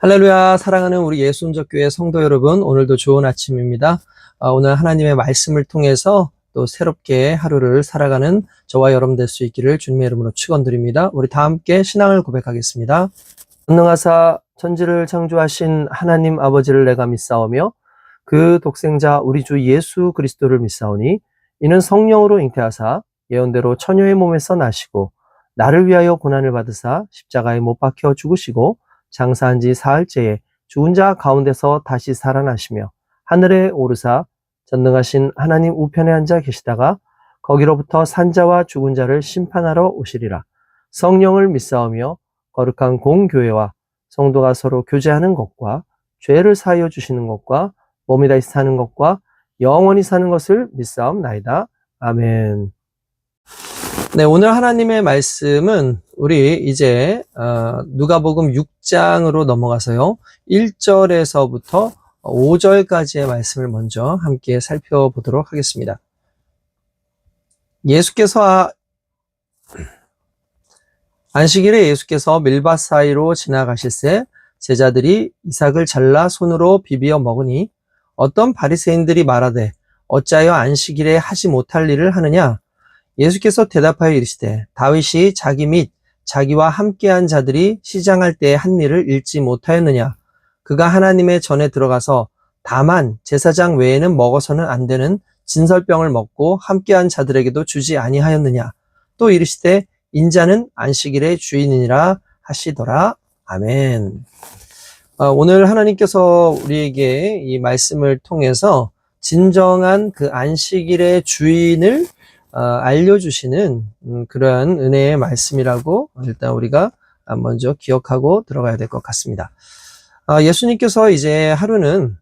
할렐루야, 사랑하는 우리 예수님적교회 성도 여러분, 오늘도 좋은 아침입니다. 오늘 하나님의 말씀을 통해서 또 새롭게 하루를 살아가는 저와 여러분 될 수 있기를 주님의 이름으로 축원드립니다. 우리 다 함께 신앙을 고백하겠습니다. 전능하사 천지를 창조하신 하나님 아버지를 내가 믿사오며 그 독생자 우리 주 예수 그리스도를 믿사오니 이는 성령으로 잉태하사 예언대로 처녀의 몸에서 나시고 나를 위하여 고난을 받으사 십자가에 못 박혀 죽으시고 장사한 지 사흘째에 죽은 자 가운데서 다시 살아나시며 하늘에 오르사 전능하신 하나님 우편에 앉아 계시다가 거기로부터 산자와 죽은 자를 심판하러 오시리라. 성령을 믿사오며 거룩한 공교회와 성도가 서로 교제하는 것과 죄를 사하여 주시는 것과 몸이 다시 사는 것과 영원히 사는 것을 믿사옵나이다. 아멘. 네, 오늘 하나님의 말씀은 우리 이제 누가복음 6장으로 넘어가서요. 1절에서부터 5절까지의 말씀을 먼저 함께 살펴보도록 하겠습니다. 안식일에 예수께서 밀밭 사이로 지나가실새 제자들이 이삭을 잘라 손으로 비비어 먹으니 어떤 바리새인들이 말하되 어찌하여 안식일에 하지 못할 일을 하느냐? 예수께서 대답하여 이르시되 다윗이 자기 및 자기와 함께한 자들이 시장할 때에 한 일을 읽지 못하였느냐? 그가 하나님의 전에 들어가서 다만 제사장 외에는 먹어서는 안 되는 진설병을 먹고 함께한 자들에게도 주지 아니하였느냐? 또 이르시되 인자는 안식일의 주인이니라 하시더라. 아멘. 오늘 하나님께서 우리에게 이 말씀을 통해서 진정한 그 안식일의 주인을 알려주시는 그런 은혜의 말씀이라고 일단 우리가 먼저 기억하고 들어가야 될 것 같습니다. 예수님께서 이제 하루는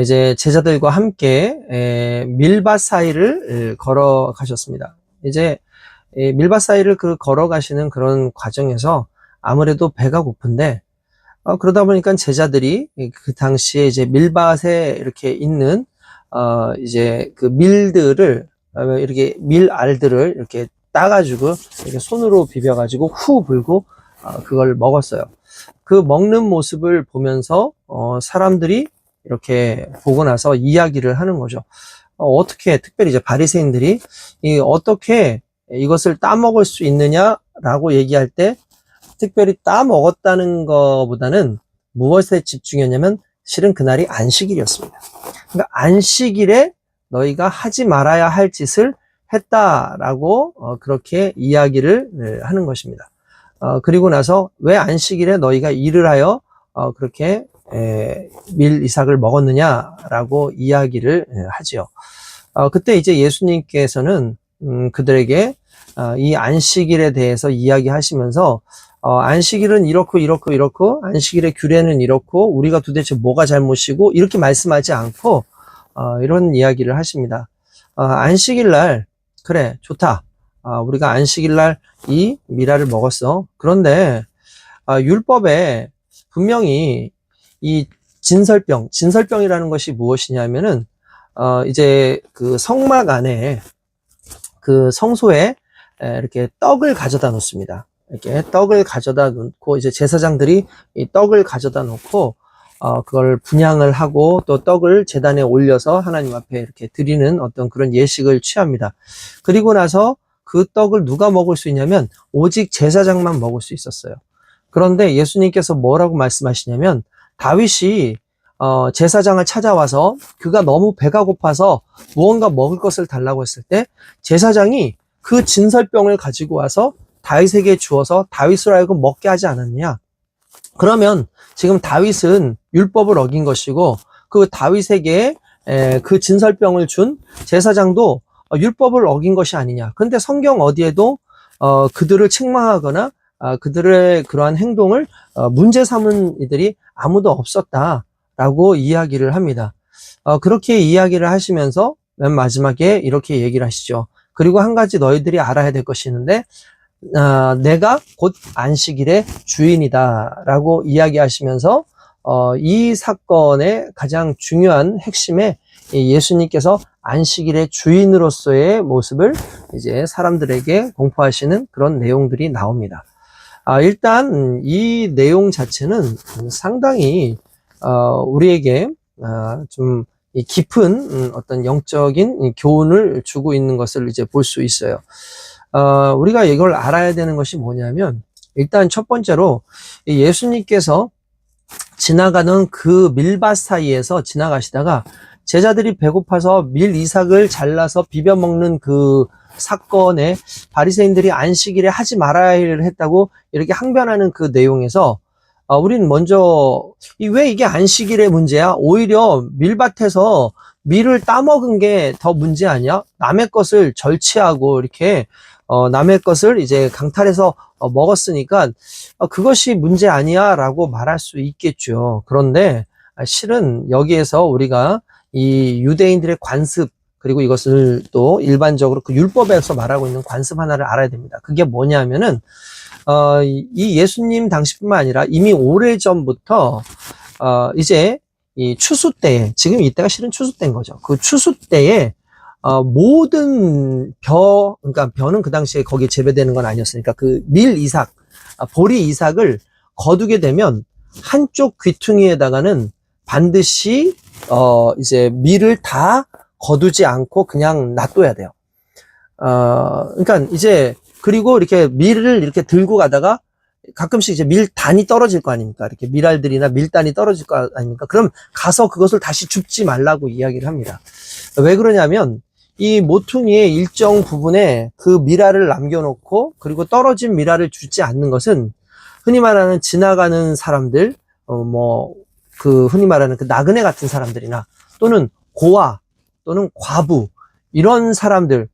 이제 제자들과 함께 밀밭 사이를 걸어가셨습니다. 이제 밀밭 사이를 걸어가시는 그런 과정에서 아무래도 배가 고픈데 그러다 보니까 제자들이 그 당시에 이제 밀밭에 이렇게 있는 이제 그 밀들을 이렇게 밀알들을 이렇게 따가지고 이렇게 손으로 비벼가지고 후 불고 그걸 먹었어요. 그 먹는 모습을 보면서 사람들이 이렇게 보고 나서 이야기를 하는 거죠. 어떻게 특별히 이제 바리새인들이 어떻게 이것을 따먹을 수 있느냐라고 얘기할 때 특별히 따먹었다는 것보다는 무엇에 집중했냐면 실은 그날이 안식일이었습니다. 그러니까 안식일에 너희가 하지 말아야 할 짓을 했다라고 그렇게 이야기를 하는 것입니다. 그리고 나서 왜 안식일에 너희가 일을 하여 그렇게 밀 이삭을 먹었느냐라고 이야기를 하지요. 그때 이제 예수님께서는 그들에게 이 안식일에 대해서 이야기하시면서 안식일은 이렇고 안식일의 규례는 이렇고 우리가 도대체 뭐가 잘못이고 이렇게 말씀하지 않고 이런 이야기를 하십니다. 안식일 날 그래 좋다. 우리가 안식일 날 이 미라를 먹었어. 그런데 율법에 분명히 이 진설병이라는 것이 무엇이냐면은 이제 그 성막 안에 그 성소에 이렇게 떡을 가져다 놓습니다. 이렇게 떡을 가져다 놓고 이제 제사장들이 이 떡을 가져다 놓고 그걸 분향을 하고 또 떡을 제단에 올려서 하나님 앞에 이렇게 드리는 어떤 그런 예식을 취합니다. 그리고 나서 그 떡을 누가 먹을 수 있냐면 오직 제사장만 먹을 수 있었어요. 그런데 예수님께서 뭐라고 말씀하시냐면 다윗이 제사장을 찾아와서 그가 너무 배가 고파서 무언가 먹을 것을 달라고 했을 때 제사장이 그 진설병을 가지고 와서 다윗에게 주어서 다윗으로 하여금 먹게 하지 않았느냐? 그러면 지금 다윗은 율법을 어긴 것이고 그 다윗에게 그 진설병을 준 제사장도 율법을 어긴 것이 아니냐. 그런데 성경 어디에도 그들을 책망하거나 그들의 그러한 행동을 문제 삼은 이들이 아무도 없었다라고 이야기를 합니다. 그렇게 이야기를 하시면서 맨 마지막에 이렇게 얘기를 하시죠. 그리고 한 가지 너희들이 알아야 될 것이 있는데 내가 곧 안식일의 주인이다 라고 이야기하시면서 이 사건의 가장 중요한 핵심에 예수님께서 안식일의 주인으로서의 모습을 이제 사람들에게 공포하시는 그런 내용들이 나옵니다. 일단 이 내용 자체는 상당히 우리에게 좀 깊은 어떤 영적인 교훈을 주고 있는 것을 이제 볼 수 있어요. 우리가 이걸 알아야 되는 것이 뭐냐면, 일단 첫 번째로 예수님께서 지나가는 그 밀밭 사이에서 지나가시다가 제자들이 배고파서 밀 이삭을 잘라서 비벼 먹는 그 사건에 바리새인들이 안식일에 하지 말아야 했다고 이렇게 항변하는 그 내용에서 우리는 먼저 왜 이게 안식일의 문제야? 오히려 밀밭에서 밀을 따먹은 게 더 문제 아니야? 남의 것을 절취하고 이렇게 남의 것을 이제 강탈해서 먹었으니까 그것이 문제 아니야 라고 말할 수 있겠죠. 그런데 실은 여기에서 우리가 이 유대인들의 관습, 그리고 이것을 또 일반적으로 그 율법에서 말하고 있는 관습 하나를 알아야 됩니다. 그게 뭐냐면은 이 예수님 당시뿐만 아니라 이미 오래전부터 이제 이 추수 때에, 지금 이때가 실은 추수 때인 거죠. 그 추수 때에 모든 그러니까 벼는 그 당시에 거기에 재배되는 건 아니었으니까 그 밀 이삭, 보리 이삭을 거두게 되면 한쪽 귀퉁이에다가는 반드시 이제 밀을 다 거두지 않고 그냥 놔둬야 돼요. 그러니까 이제 그리고 이렇게 밀을 이렇게 들고 가다가 가끔씩 이제 밀단이 떨어질 거 아닙니까? 이렇게 밀알들이나 밀단이 떨어질 거 아닙니까? 그럼 가서 그것을 다시 줍지 말라고 이야기를 합니다. 왜 그러냐면 이 모퉁이의 일정 부분에 그 밀알을 남겨놓고 그리고 떨어진 밀알을 주지 않는 것은 흔히 말하는 지나가는 사람들, 그 흔히 말하는 그 나그네 같은 사람들이나 또는 고아 또는 과부 이런 사람들,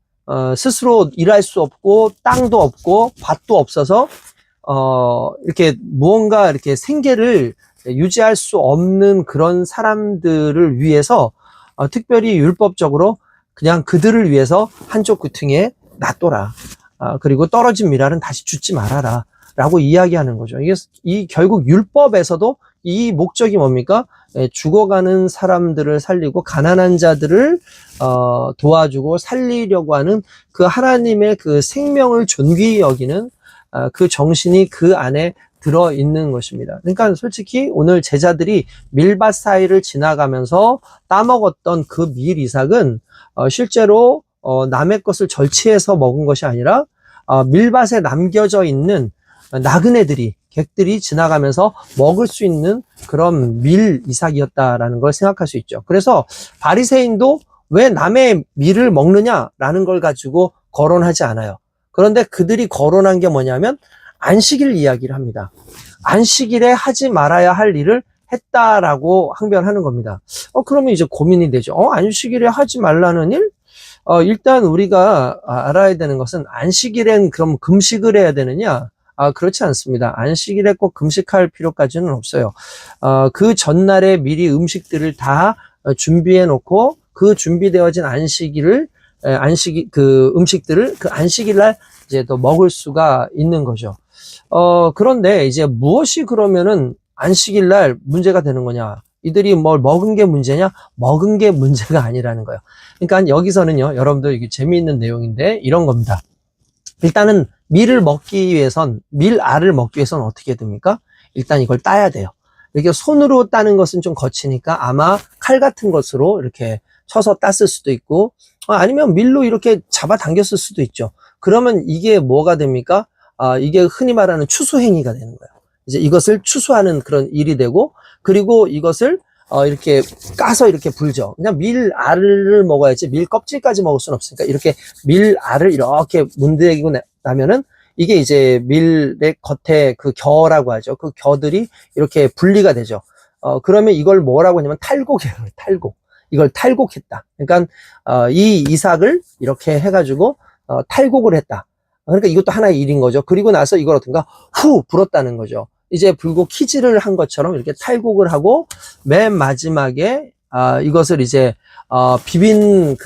스스로 일할 수 없고 땅도 없고 밭도 없어서 이렇게 무언가 이렇게 생계를 유지할 수 없는 그런 사람들을 위해서 특별히 율법적으로 그냥 그들을 위해서 한쪽 귀퉁이에 놔둬라. 그리고 떨어진 밀알은 다시 줍지 말아라. 라고 이야기하는 거죠. 이 결국 율법에서도 이 목적이 뭡니까? 죽어가는 사람들을 살리고 가난한 자들을 도와주고 살리려고 하는 그 하나님의 그 생명을 존귀히 여기는 그 정신이 그 안에 들어 있는 것입니다. 그러니까 솔직히 오늘 제자들이 밀밭 사이를 지나가면서 따먹었던 그 밀 이삭은 실제로 남의 것을 절취해서 먹은 것이 아니라 밀밭에 남겨져 있는 나그네들이, 객들이 지나가면서 먹을 수 있는 그런 밀 이삭이었다라는 걸 생각할 수 있죠. 그래서 바리새인도 왜 남의 밀을 먹느냐라는 걸 가지고 거론하지 않아요. 그런데 그들이 거론한 게 뭐냐면 안식일 이야기를 합니다. 안식일에 하지 말아야 할 일을 했다라고 항변하는 겁니다. 그러면 이제 고민이 되죠. 안식일에 하지 말라는 일? 일단 우리가 알아야 되는 것은 안식일엔 그럼 금식을 해야 되느냐? 그렇지 않습니다. 안식일에 꼭 금식할 필요까지는 없어요. 그 전날에 미리 음식들을 다 준비해 놓고 그 준비되어진 그 음식들을 그 안식일 날 이제 또 먹을 수가 있는 거죠. 그런데 이제 무엇이 그러면은 안식일 날 문제가 되는 거냐? 이들이 뭘 먹은 게 문제냐? 먹은 게 문제가 아니라는 거예요. 그러니까 여기서는요, 여러분들 이게 재미있는 내용인데 이런 겁니다. 일단은 밀을 먹기 위해선, 밀알을 먹기 위해선 어떻게 됩니까? 일단 이걸 따야 돼요. 이렇게 손으로 따는 것은 좀 거치니까 아마 칼 같은 것으로 이렇게 쳐서 땄을 수도 있고, 아니면 밀로 이렇게 잡아당겼을 수도 있죠. 그러면 이게 뭐가 됩니까? 이게 흔히 말하는 추수행위가 되는 거예요. 이제 이것을 추수하는 그런 일이 되고, 그리고 이것을 이렇게 까서 이렇게 불죠. 그냥 밀알을 먹어야지 밀 껍질까지 먹을 수는 없으니까 이렇게 밀알을 이렇게 문대기고 나면은 이게 이제 밀의 겉에 그 겨라고 하죠. 그 겨들이 이렇게 분리가 되죠. 그러면 이걸 뭐라고 하냐면 탈곡이에요. 탈곡. 이걸 탈곡했다. 그러니까 이 이삭을 이렇게 해가지고 탈곡을 했다. 그러니까 이것도 하나의 일인 거죠. 그리고 나서 이걸 어떤가 후 불었다는 거죠. 이제 불고 키질을 한 것처럼 이렇게 탈곡을 하고 맨 마지막에 이것을 이제 비빈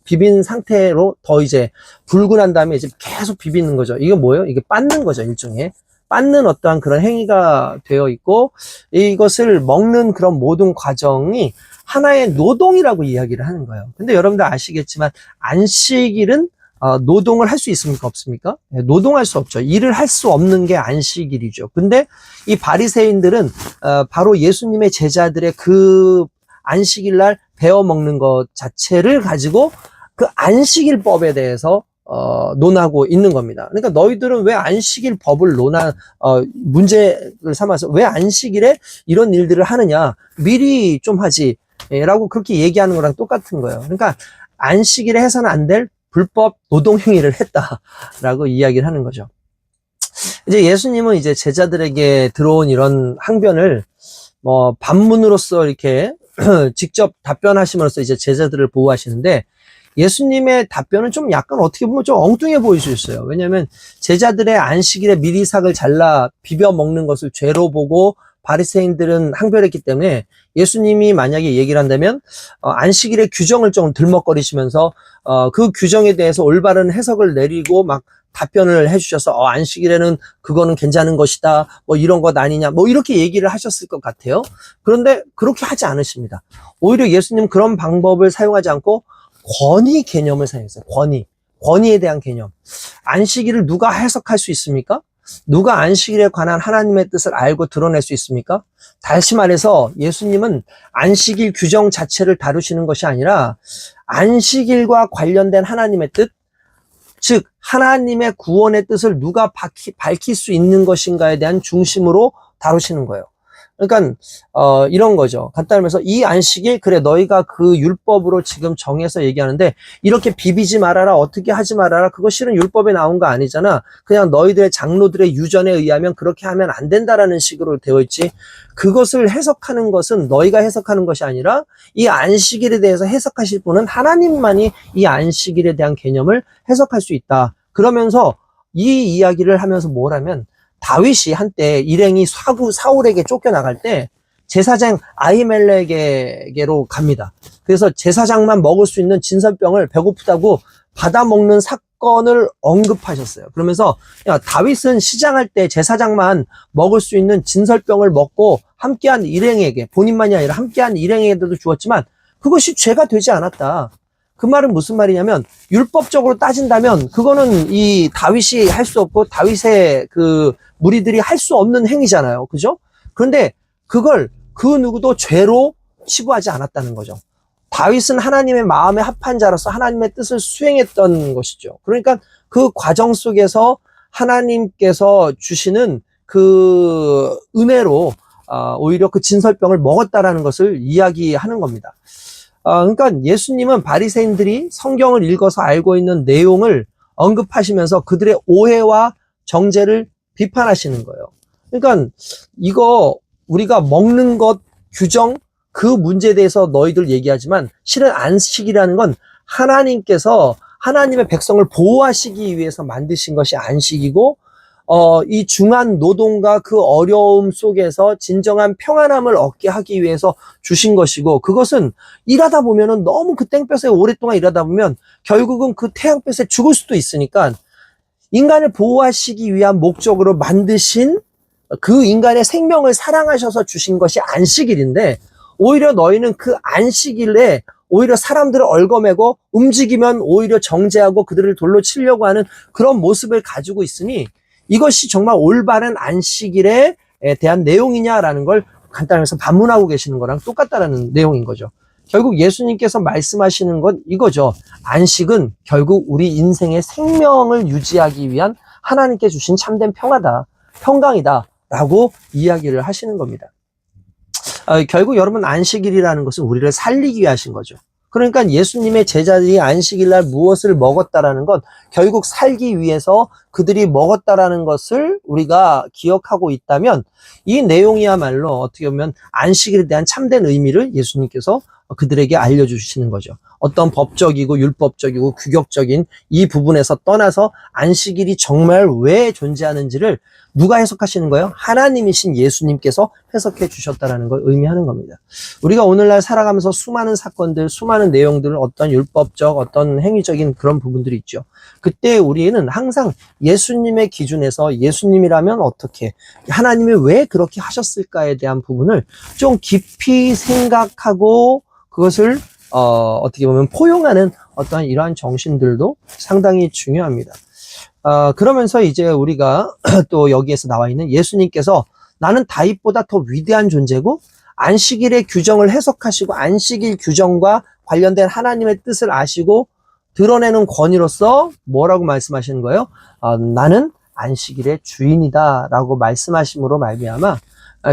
비빈 상태로 더 이제 불고 난 다음에 이제 계속 비비는 거죠. 이게 뭐예요? 이게 빻는 거죠. 일종의 빻는 어떠한 그런 행위가 되어 있고, 이것을 먹는 그런 모든 과정이 하나의 노동이라고 이야기를 하는 거예요. 근데 여러분들 아시겠지만 안식일은 노동을 할 수 있습니까? 없습니까? 노동할 수 없죠. 일을 할 수 없는 게 안식일이죠. 근데 이 바리새인들은 바로 예수님의 제자들의 그 안식일 날 베어 먹는 것 자체를 가지고 그 안식일법에 대해서 논하고 있는 겁니다. 그러니까 너희들은 왜 안식일 법을 문제를 삼아서 왜 안식일에 이런 일들을 하느냐? 미리 좀 하지. 라고 그렇게 얘기하는 거랑 똑같은 거예요. 그러니까 안식일에 해서는 안 될 불법 노동 행위를 했다라고 이야기를 하는 거죠. 이제 예수님은 이제 제자들에게 들어온 이런 항변을 반문으로서 이렇게 직접 답변하심으로써 이제 제자들을 보호하시는데, 예수님의 답변은 좀 약간 어떻게 보면 좀 엉뚱해 보일 수 있어요. 왜냐하면 제자들의 안식일에 미리삭을 잘라 비벼 먹는 것을 죄로 보고 바리새인들은 항변했기 때문에, 예수님이 만약에 얘기를 한다면 안식일의 규정을 좀 들먹거리시면서 그 규정에 대해서 올바른 해석을 내리고 막 답변을 해주셔서 안식일에는 그거는 괜찮은 것이다, 이런 것 아니냐, 이렇게 얘기를 하셨을 것 같아요. 그런데 그렇게 하지 않으십니다. 오히려 예수님은 그런 방법을 사용하지 않고 권위 개념을 사용했어요. 권위에 대한 개념. 안식일을 누가 해석할 수 있습니까? 누가 안식일에 관한 하나님의 뜻을 알고 드러낼 수 있습니까? 다시 말해서 예수님은 안식일 규정 자체를 다루시는 것이 아니라 안식일과 관련된 하나님의 뜻, 즉 하나님의 구원의 뜻을 누가 밝힐 수 있는 것인가에 대한 중심으로 다루시는 거예요. 그러니까 이런 거죠. 간단히 말해서 이 안식일, 그래 너희가 그 율법으로 지금 정해서 얘기하는데 이렇게 비비지 말아라, 어떻게 하지 말아라, 그거 실은 율법에 나온 거 아니잖아. 그냥 너희들의 장로들의 유전에 의하면 그렇게 하면 안 된다라는 식으로 되어 있지. 그것을 해석하는 것은 너희가 해석하는 것이 아니라 이 안식일에 대해서 해석하실 분은 하나님만이 이 안식일에 대한 개념을 해석할 수 있다. 그러면서 이 이야기를 하면서 뭘 하면, 다윗이 한때 일행이 사울에게 쫓겨나갈 때 제사장 아히멜렉에게로 갑니다. 그래서 제사장만 먹을 수 있는 진설병을 배고프다고 받아먹는 사건을 언급하셨어요. 그러면서 다윗은 시장할 때 제사장만 먹을 수 있는 진설병을 먹고 함께한 일행에게, 본인만이 아니라 함께한 일행에게도 주었지만 그것이 죄가 되지 않았다. 그 말은 무슨 말이냐면, 율법적으로 따진다면 그거는 이 다윗이 할 수 없고 다윗의 그 무리들이 할 수 없는 행위잖아요. 그죠? 그런데 그걸 그 누구도 죄로 치부하지 않았다는 거죠. 다윗은 하나님의 마음에 합한 자로서 하나님의 뜻을 수행했던 것이죠. 그러니까 그 과정 속에서 하나님께서 주시는 그 은혜로 오히려 그 진설병을 먹었다라는 것을 이야기하는 겁니다. 그러니까 예수님은 바리새인들이 성경을 읽어서 알고 있는 내용을 언급하시면서 그들의 오해와 정죄를 비판하시는 거예요. 그러니까 이거 우리가 먹는 것 규정, 그 문제에 대해서 너희들 얘기하지만 실은 안식이라는 건 하나님께서 하나님의 백성을 보호하시기 위해서 만드신 것이 안식이고, 이 중한 노동과 그 어려움 속에서 진정한 평안함을 얻게 하기 위해서 주신 것이고, 그것은 일하다 보면은 너무 그 땡볕에 오랫동안 일하다 보면 결국은 그 태양볕에 죽을 수도 있으니까 인간을 보호하시기 위한 목적으로 만드신 그 인간의 생명을 사랑하셔서 주신 것이 안식일인데, 오히려 너희는 그 안식일에 오히려 사람들을 얽어매고 움직이면 오히려 정죄하고 그들을 돌로 치려고 하는 그런 모습을 가지고 있으니 이것이 정말 올바른 안식일에 대한 내용이냐라는 걸 간단해서 반문하고 계시는 거랑 똑같다라는 내용인 거죠. 결국 예수님께서 말씀하시는 건 이거죠. 안식은 결국 우리 인생의 생명을 유지하기 위한 하나님께 주신 참된 평화다, 평강이다 라고 이야기를 하시는 겁니다. 결국 여러분, 안식일이라는 것은 우리를 살리기 위해 하신 거죠. 그러니까 예수님의 제자들이 안식일날 무엇을 먹었다라는 건 결국 살기 위해서 그들이 먹었다라는 것을 우리가 기억하고 있다면, 이 내용이야말로 어떻게 보면 안식일에 대한 참된 의미를 예수님께서 그들에게 알려주시는 거죠. 어떤 법적이고 율법적이고 규격적인 이 부분에서 떠나서 안식일이 정말 왜 존재하는지를 누가 해석하시는 거예요? 하나님이신 예수님께서 해석해 주셨다는 걸 의미하는 겁니다. 우리가 오늘날 살아가면서 수많은 사건들, 수많은 내용들을 어떤 율법적, 어떤 행위적인 그런 부분들이 있죠. 그때 우리는 항상 예수님의 기준에서 예수님이라면 어떻게, 하나님이 왜 그렇게 하셨을까에 대한 부분을 좀 깊이 생각하고 그것을 어떻게 보면 포용하는 어떠한 이러한 정신들도 상당히 중요합니다. 그러면서 이제 우리가 또 여기에서 나와 있는 예수님께서 나는 다윗보다 더 위대한 존재고 안식일의 규정을 해석하시고 안식일 규정과 관련된 하나님의 뜻을 아시고 드러내는 권위로서 뭐라고 말씀하시는 거예요? 나는 안식일의 주인이다 라고 말씀하심으로 말미암아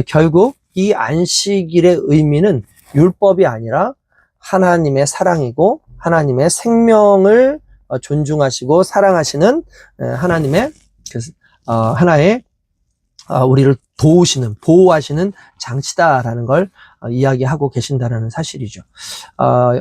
결국 이 안식일의 의미는 율법이 아니라 하나님의 사랑이고 하나님의 생명을 존중하시고 사랑하시는 하나님의 하나의 우리를 도우시는, 보호하시는 장치다라는 걸 이야기하고 계신다라는 사실이죠.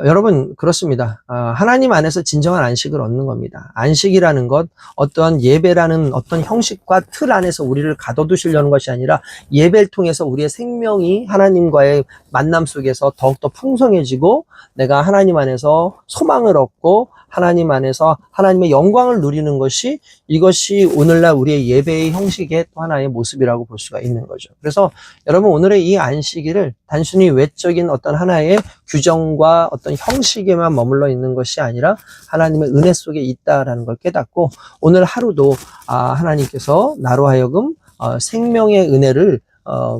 여러분, 그렇습니다. 하나님 안에서 진정한 안식을 얻는 겁니다. 안식이라는 것, 어떠한 예배라는 어떤 형식과 틀 안에서 우리를 가둬두시려는 것이 아니라 예배를 통해서 우리의 생명이 하나님과의 만남 속에서 더욱더 풍성해지고 내가 하나님 안에서 소망을 얻고 하나님 안에서 하나님의 영광을 누리는 것이 이것이 오늘날 우리의 예배의 형식의 또 하나의 모습이라고 볼 수가 있는 거죠. 그래서 여러분 오늘의 이 안식일을 단순히 외적인 어떤 하나의 규정과 어떤 형식에만 머물러 있는 것이 아니라 하나님의 은혜 속에 있다라는 걸 깨닫고 오늘 하루도 하나님께서 나로 하여금 생명의 은혜를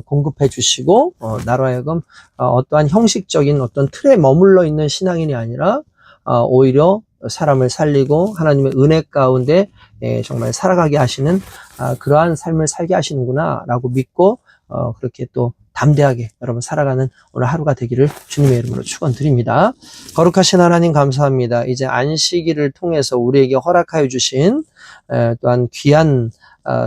공급해 주시고 나로 하여금 어떠한 형식적인 어떤 틀에 머물러 있는 신앙인이 아니라 오히려 사람을 살리고 하나님의 은혜 가운데 정말 살아가게 하시는 그러한 삶을 살게 하시는구나 라고 믿고 그렇게 또 담대하게 여러분 살아가는 오늘 하루가 되기를 주님의 이름으로 축원드립니다. 거룩하신 하나님 감사합니다. 이제 안식일을 통해서 우리에게 허락하여 주신 또한 귀한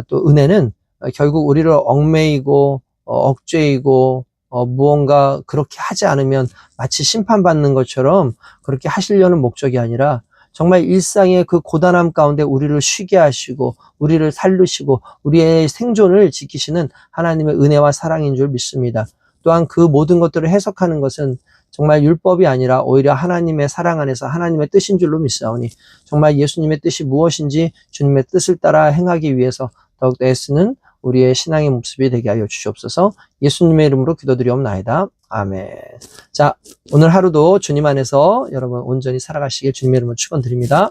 또 은혜는 결국 우리를 얽매이고 억죄이고 무언가 그렇게 하지 않으면 마치 심판받는 것처럼 그렇게 하시려는 목적이 아니라 정말 일상의 그 고단함 가운데 우리를 쉬게 하시고 우리를 살리시고 우리의 생존을 지키시는 하나님의 은혜와 사랑인 줄 믿습니다. 또한 그 모든 것들을 해석하는 것은 정말 율법이 아니라 오히려 하나님의 사랑 안에서 하나님의 뜻인 줄로 믿사오니 정말 예수님의 뜻이 무엇인지 주님의 뜻을 따라 행하기 위해서 더욱더 애쓰는 우리의 신앙의 모습이 되게 하여 주시옵소서. 예수님의 이름으로 기도드리옵나이다. 아멘. 자, 오늘 하루도 주님 안에서 여러분 온전히 살아가시길 주님의 이름으로 축원드립니다.